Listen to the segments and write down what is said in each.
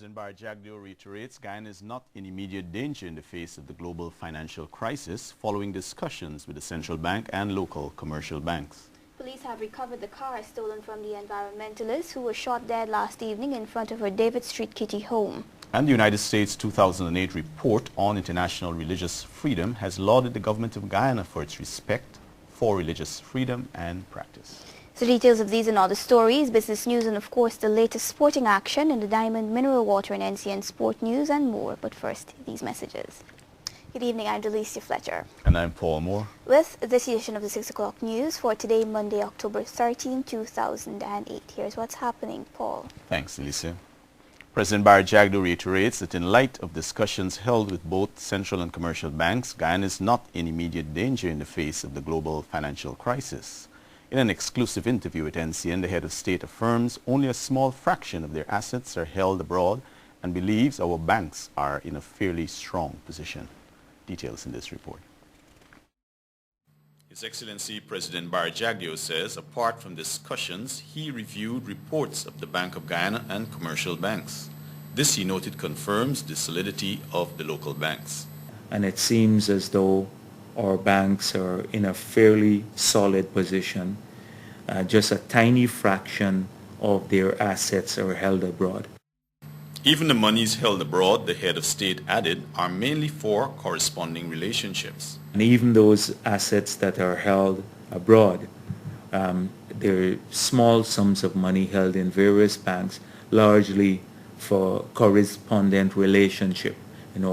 President Barra Jagdeo reiterates Guyana is not in immediate danger in the face of the global financial crisis following discussions with the central bank and local commercial banks. Police have recovered the car stolen from the environmentalists who were shot dead last evening in front of her David Street Kitty home. And the United States 2008 report on international religious freedom has lauded the government of Guyana for its respect for religious freedom and practice. So details of these and other stories, business news, and of course the latest sporting action in the Diamond Mineral Water and NCN Sport News and more. But first, these messages. Good evening, I'm Delicia Fletcher. And I'm Paul Moore. With this edition of the 6 o'clock news for today, Monday, October 13, 2008. Here's what's happening, Paul. Thanks, Delicia. President Barra Jagdeo reiterates that in light of discussions held with both central and commercial banks, Guyana is not in immediate danger in the face of the global financial crisis. In an exclusive interview with NCN, the head of state affirms only a small fraction of their assets are held abroad and believes our banks are in a fairly strong position. Details in this report. His Excellency President Barra Jagdeo says apart from discussions, he reviewed reports of the Bank of Guyana and commercial banks. This, he noted, confirms the solidity of the local banks. And it seems as though our banks are in a fairly solid position. Just a tiny fraction of their assets are held abroad. Even the monies held abroad, the head of state added, are mainly for corresponding relationships. And even those assets that are held abroad, there are small sums of money held in various banks, largely for correspondent relationship,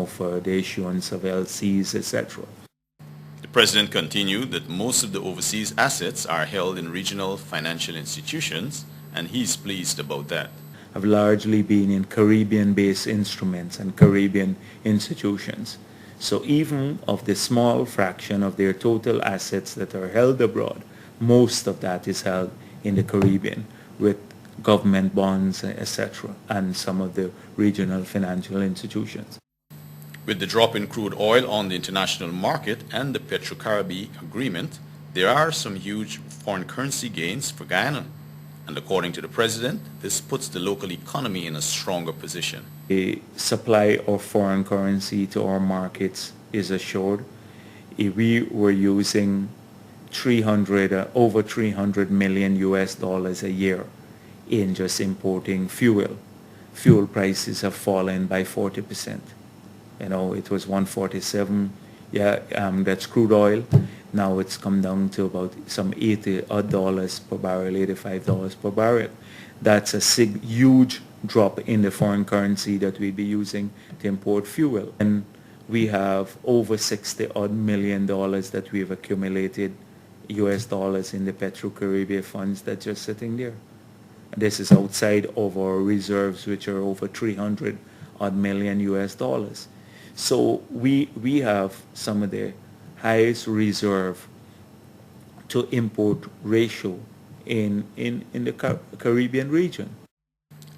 for the issuance of LCs, etc. The President continued that most of the overseas assets are held in regional financial institutions, and he's pleased about that. Have largely been in Caribbean-based instruments and Caribbean institutions. So even of the small fraction of their total assets that are held abroad, most of that is held in the Caribbean with government bonds, etc., and some of the regional financial institutions. With the drop in crude oil on the international market and the Petro-Caribbean agreement, there are some huge foreign currency gains for Guyana. And according to the President, this puts the local economy in a stronger position. The supply of foreign currency to our markets is assured. If we were using over 300 million US dollars a year in just importing fuel prices have fallen by 40%. It was 147, that's crude oil. Now it's come down to about some $80 per barrel, $85 per barrel. That's a huge drop in the foreign currency that we'd be using to import fuel. And we have over $60 million that we've accumulated US dollars in the Petro-Caribbean funds that's just sitting there. This is outside of our reserves, which are over 300 million US dollars. So we have some of the highest reserve to import ratio in the Caribbean region.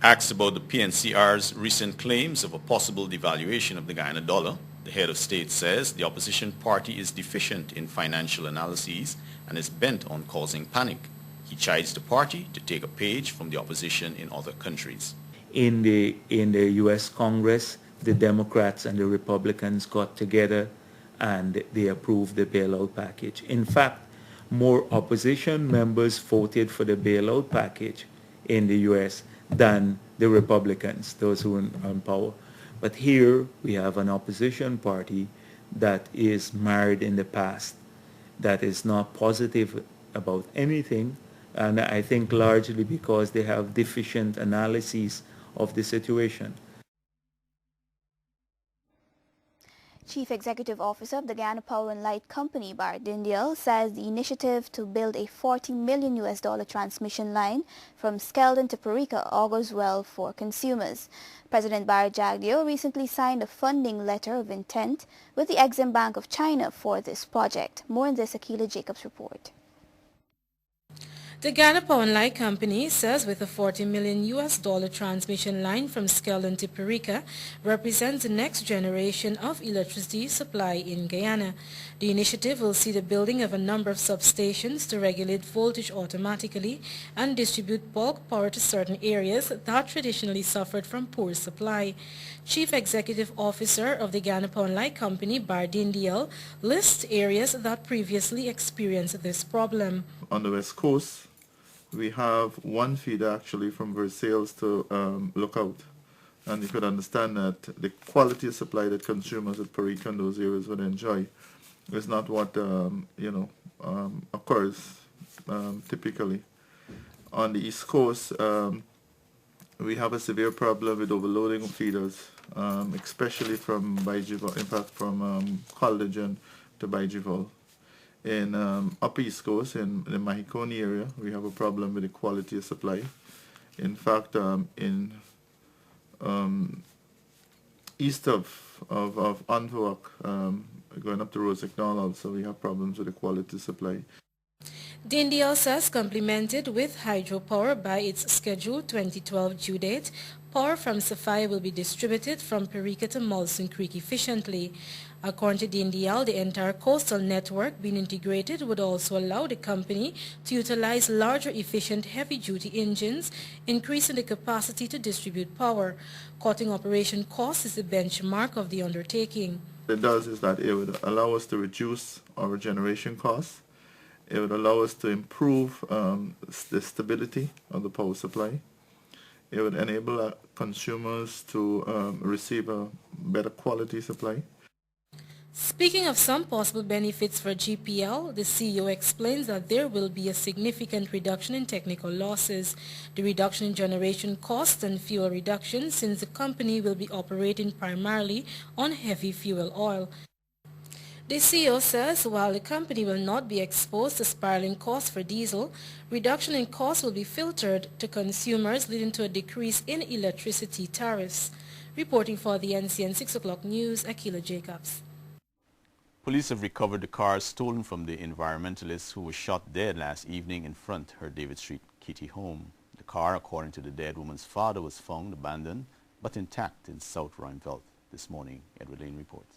Asked about the PNCR's recent claims of a possible devaluation of the Guyana dollar, the head of state says the opposition party is deficient in financial analyses and is bent on causing panic. He chides the party to take a page from the opposition in other countries. In the U.S. Congress, the Democrats and the Republicans got together and they approved the bailout package. In fact, more opposition members voted for the bailout package in the U.S. than the Republicans, those who are in power. But here we have an opposition party that is marred in the past, that is not positive about anything, and I think largely because they have deficient analyses of the situation. Chief Executive Officer of the Guyana Power and Light Company, Barra Dindial, says the initiative to build a $40 million transmission line from Skeldon to Parika augurs well for consumers. President Barra Jagdeo recently signed a funding letter of intent with the Exim Bank of China for this project. More on this, Akila Jacobs report. The Ghana Power and Light Company says with a $40 million transmission line from Skeldon to Perica represents the next generation of electricity supply in Guyana. The initiative will see the building of a number of substations to regulate voltage automatically and distribute bulk power to certain areas that traditionally suffered from poor supply. Chief Executive Officer of the Ghana Power and Light Company, Bardine Diel, lists areas that previously experienced this problem. On the West Coast, we have one feeder actually from Versailles to Lookout, and you could understand that the quality of supply that consumers at Perica and those areas would enjoy is not what occurs typically. On the East Coast, we have a severe problem with overloading of feeders, especially from Baijival, in fact from Caldejon to Baijival. In Upper East Coast, in the Mahikoni area, we have a problem with the quality of supply. In fact, in east of Antwerp, going up to Rosignol also, we have problems with the quality of supply. Dindial says complemented with hydropower by its scheduled 2012 due date, power from Sophia will be distributed from Perica to Molson Creek efficiently. According to Dindial, the entire coastal network being integrated would also allow the company to utilize larger efficient heavy-duty engines, increasing the capacity to distribute power. Cutting operation costs is the benchmark of the undertaking. What it does is that it would allow us to reduce our generation costs. It would allow us to improve the stability of the power supply. It would enable consumers to receive a better quality supply. Speaking of some possible benefits for GPL, the CEO explains that there will be a significant reduction in technical losses, the reduction in generation costs and fuel reduction since the company will be operating primarily on heavy fuel oil. The CEO says while the company will not be exposed to spiraling costs for diesel, reduction in costs will be filtered to consumers, leading to a decrease in electricity tariffs. Reporting for the NCN 6 o'clock news, Akila Jacobs. Police have recovered the car stolen from the environmentalist who was shot dead last evening in front of her David Street Kitty home. The car, according to the dead woman's father, was found abandoned but intact in South Ruimveldt this morning. Edward Lane reports.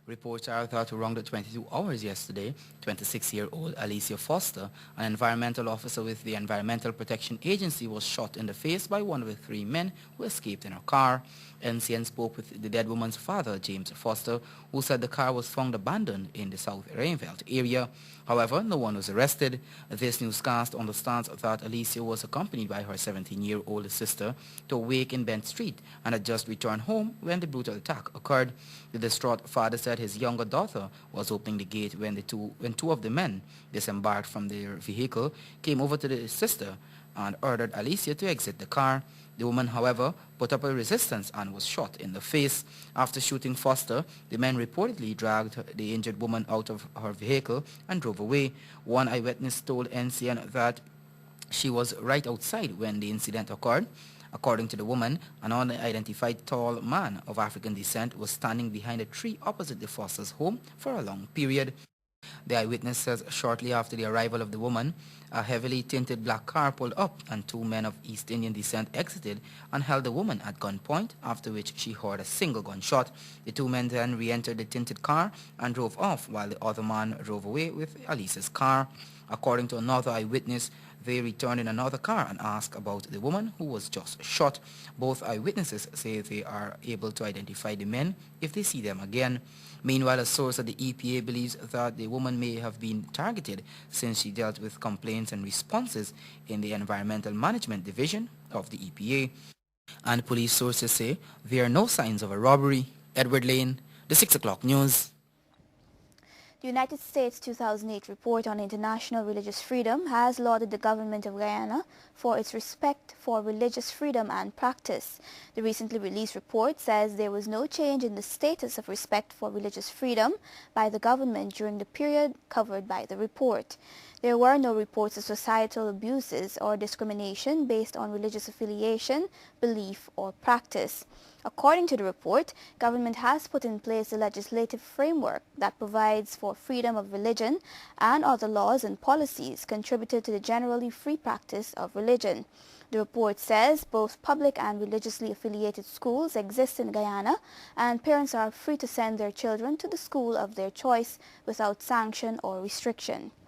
Reports are that around the 22 hours yesterday, 26-year-old Alicia Foster, an environmental officer with the Environmental Protection Agency, was shot in the face by one of the three men who escaped in her car. NCN spoke with the dead woman's father, James Foster, who said the car was found abandoned in the South Ruimveldt area. However, no one was arrested. This newscast understands that Alicia was accompanied by her 17-year-old sister to a wake in Bent Street and had just returned home when the brutal attack occurred. The distraught father said his younger daughter was opening the gate when two of the men disembarked from their vehicle, came over to the sister and ordered Alicia to exit the car. The woman, however, put up a resistance and was shot in the face. After shooting Foster, the men reportedly dragged the injured woman out of her vehicle and drove away. One eyewitness told NCN that she was right outside when the incident occurred. According to the woman, an unidentified tall man of African descent was standing behind a tree opposite the Foster's home for a long period. The eyewitness says shortly after the arrival of the woman, a heavily tinted black car pulled up and two men of East Indian descent exited and held the woman at gunpoint, after which she heard a single gunshot. The two men then re-entered the tinted car and drove off while the other man drove away with Alicia's car. According to another eyewitness, they returned in another car and asked about the woman who was just shot. Both eyewitnesses say they are able to identify the men if they see them again. Meanwhile, a source at the EPA believes that the woman may have been targeted since she dealt with complaints and responses in the Environmental Management Division of the EPA. And police sources say there are no signs of a robbery. Edward Lane, the 6 o'clock news. The United States 2008 report on international religious freedom has lauded the government of Guyana for its respect for religious freedom and practice. The recently released report says there was no change in the status of respect for religious freedom by the government during the period covered by the report. There were no reports of societal abuses or discrimination based on religious affiliation, belief, or practice. According to the report, government has put in place a legislative framework that provides for freedom of religion, and other laws and policies contributed to the generally free practice of religion. The report says both public and religiously affiliated schools exist in Guyana, and parents are free to send their children to the school of their choice without sanction or restriction.